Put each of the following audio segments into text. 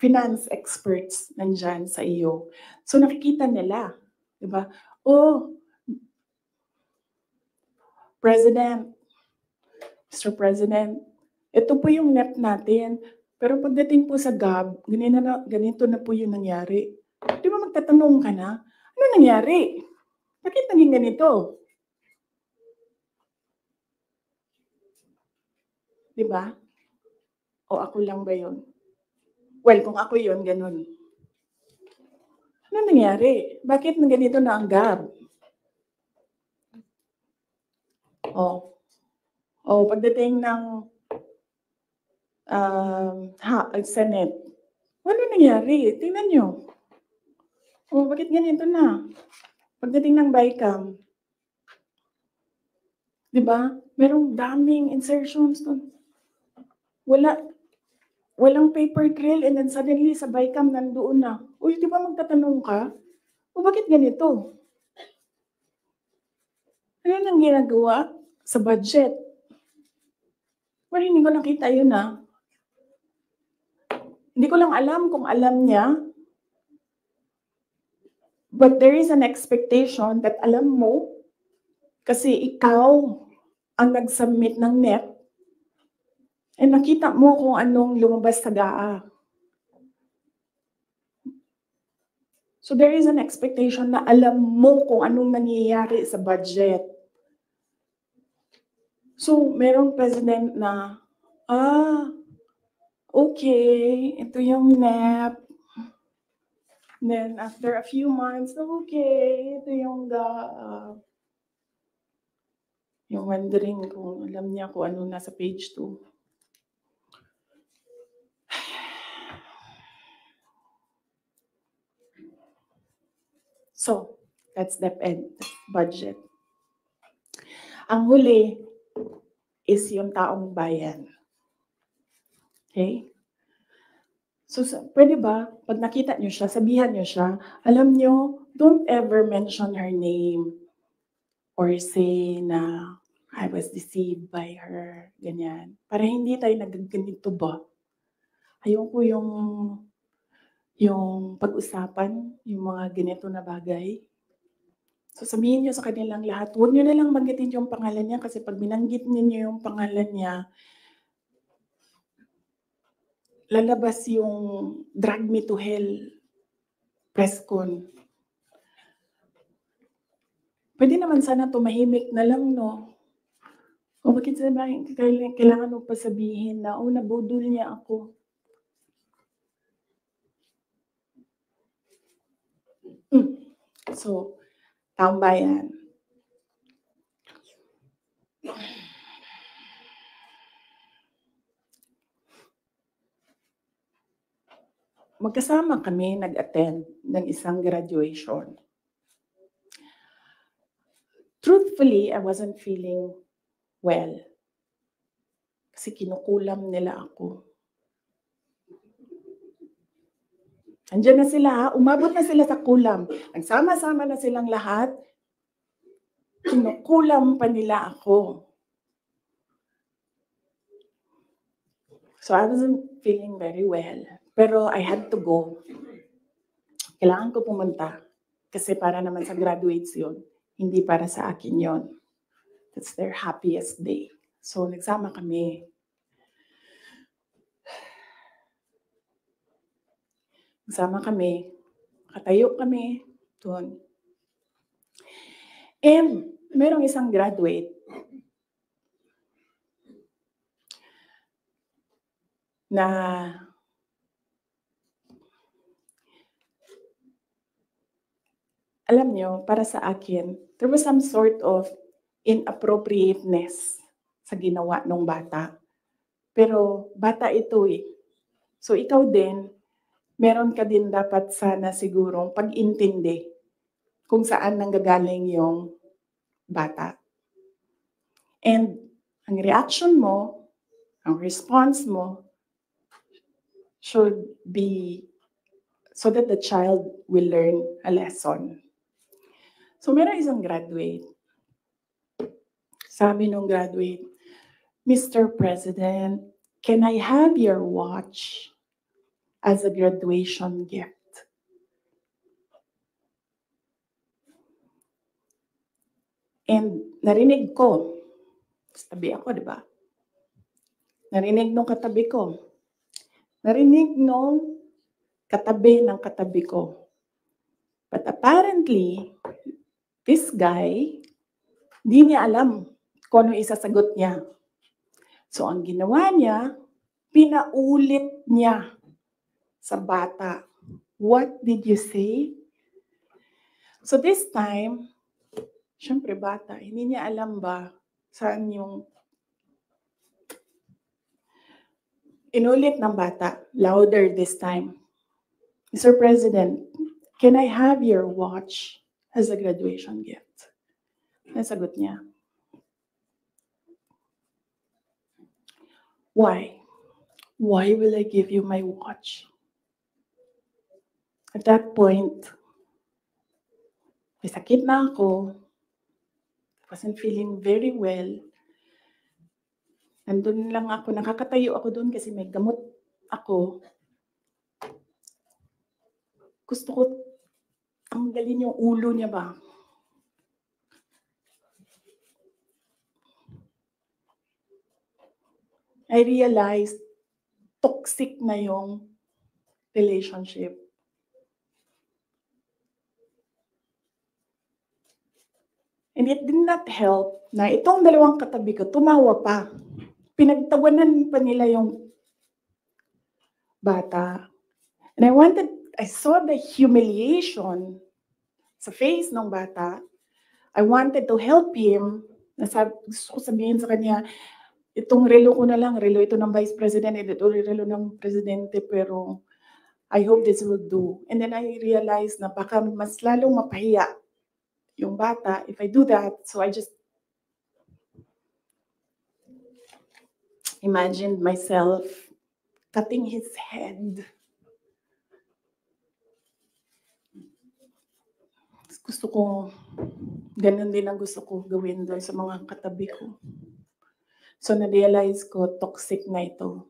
finance experts nandyan sa iyo. So nakikita nila, di ba? Oh, President, Mr. President, ito po yung NEP natin. Pero pagdating po sa GAB, ganito na po yung nangyari. Di ba magtatanong ka na, ano nangyari? Bakit naging ganito? Di ba? O ako lang ba yun? Well, kung ako yun, ganun. Ano nangyari? Bakit na ganito na ang GAB? Pagdating ng Senate, ano nangyari? Tingnan nyo. Bakit ganito na? Pagdating ng BICAM, di ba? Merong daming insertions doon. Walang paper trail and then suddenly sa BICAM nandoon na. Uy, di ba magtatanong ka? Bakit ganito? Ano nang ginagawa sa budget? Well, hindi ko nakita yun Hindi ko lang alam kung alam niya. But there is an expectation that alam mo, kasi ikaw ang nag-submit ng NEP, nakita mo kung anong lumabas sa GAA. So there is an expectation na alam mo kung anong nangyayari sa budget. So merong president na, okay, ito yung NEP. Then after a few months, okay, ito yung GAA. Yung wondering kung alam niya kung ano nasa page 2. So, that's DepEd, budget. Ang huli is yung taong bayan. Okay? So, pwede ba, pag nakita nyo siya, sabihan nyo siya, alam nyo, don't ever mention her name or say na I was deceived by her, ganyan. Para hindi tayo nagaganito ba? Ayoko yung pag-usapan, yung mga ganito na bagay. So sabihin nyo sa kanilang lahat, huwag nyo na lang banggitin yung pangalan niya kasi pag binanggit niyo yung pangalan niya, lalabas yung drag me to hell press con. Pwede naman sana tumahimik na lang, no? O bakit kailangan mo pa sabihin na, nabudol niya ako. So, taong bayan. Magkasama kami nag-attend ng isang graduation. Truthfully, I wasn't feeling well. Kasi kinukulam nila ako. Andiyan na sila, umabot na sila sa kulam. Nagsama-sama na silang lahat. Kinukulam pa nila ako. So I wasn't feeling very well. Pero I had to go. Kailangan ko pumunta. Kasi para naman sa graduates yun. Hindi para sa akin yun. That's their happiest day. So nagsama kami. Nagsama kami. Katayo kami doon. And merong isang graduate na alam nyo, para sa akin, there was some sort of inappropriateness sa ginawa ng bata. Pero bata ito eh. So ikaw din, meron ka din dapat sana sigurong pag-intindi kung saan nanggagaling yung bata. And ang reaction mo, ang response mo, should be so that the child will learn a lesson. So meron isang graduate. Sabi nung graduate, Mr. President, can I have your watch? as a graduation gift. And narinig ko, tabi ako, di ba? Narinig nung katabi ko. Narinig nung katabi ng katabi ko. But apparently, this guy, di niya alam kung ano isasagot niya. So ang ginawa niya, pinaulit niya sa bata. What did you say? So this time, syempre bata, hindi niya alam ba saan yung inulit ng bata, louder this time. Mr. President, can I have your watch as a graduation gift? Nasagot niya. Why? Why will I give you my watch? At that point, may sakit na ako. I wasn't feeling very well. Nandun lang ako, nakakatayo ako doon kasi may gamot ako. Gusto ko tanggalin yung ulo niya ba? I realized toxic na yung relationship. And it did not help na itong dalawang katabi ko, tumawa pa. Pinagtawanan pa nila yung bata. And I saw the humiliation sa face ng bata. I wanted to help him. Gusto ko sabihin sa kanya, itong relo ko na lang, relo ito ng Vice President, ito relo ng Presidente, pero I hope this will do. And then I realized na baka mas lalong mapahiya yung bata if I do that. So I just imagined myself cutting his head. Gusto ko, ganun din ang gusto ko gawin doon sa mga katabi ko. So na-realize ko, toxic na ito.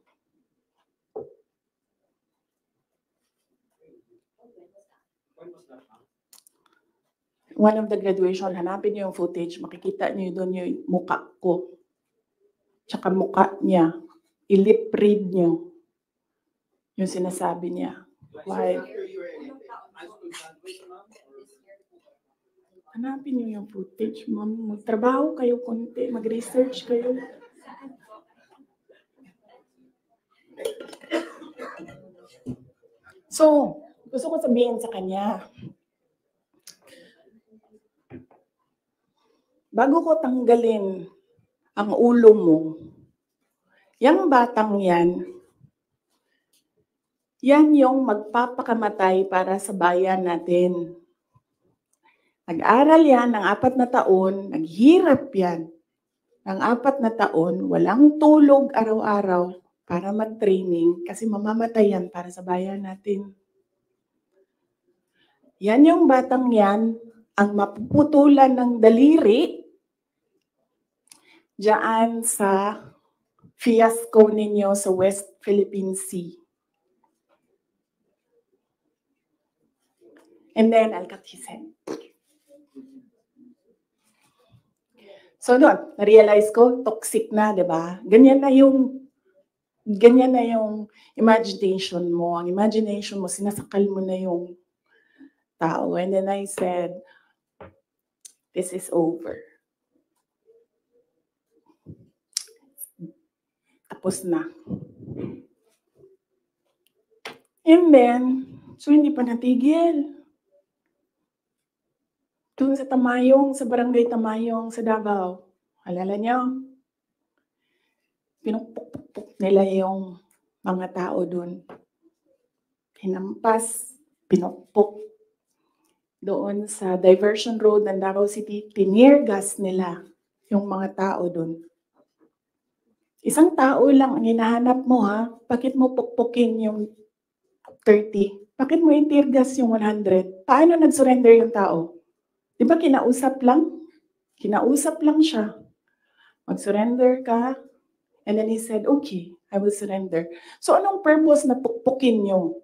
One of the graduation, hanapin niyo yung footage, makikita niyo doon yung mukha ko. Tsaka mukha niya. I-lip read niyo yung sinasabi niya. Why? Hanapin niyo yung footage, ma'am. Magtrabaho kayo konti, mag-research kayo. So, gusto ko sabihin sa kanya, bago ko tanggalin ang ulo mo, yung batang yan yung magpapakamatay para sa bayan natin. Nag-aral yan ng 4 na taon, naghirap yan ng 4 na taon, walang tulog araw-araw para mag-training kasi mamamatay yan para sa bayan natin. Yan yung batang yan ang mapuputulan ng daliri diyan sa fiasco ninyo sa West Philippine Sea. And then I'll cut his head. So doon, na-realize ko, toxic na, di ba? Ganyan na yung imagination mo. Ang imagination mo, sinasakal mo na yung tao. And then I said, this is over. Tapos na. And then, so hindi pa natigil. Doon sa Tamayong, sa barangay Tamayong, sa Davao. Alala niyo? Pinupuk-puk nila yung mga tao doon. Hinampas, pinupuk. Doon sa diversion road ng Davao City, tinirgas nila yung mga tao doon. Isang tao lang ang hinahanap mo, ha? Bakit mo pukpukin yung 30? Bakit mo itirgas yung 100? Paano nag-surrender yung tao? Di ba kinausap lang? Kinausap lang siya. Mag-surrender ka. And then he said, okay, I will surrender. So anong purpose na pukpukin nyo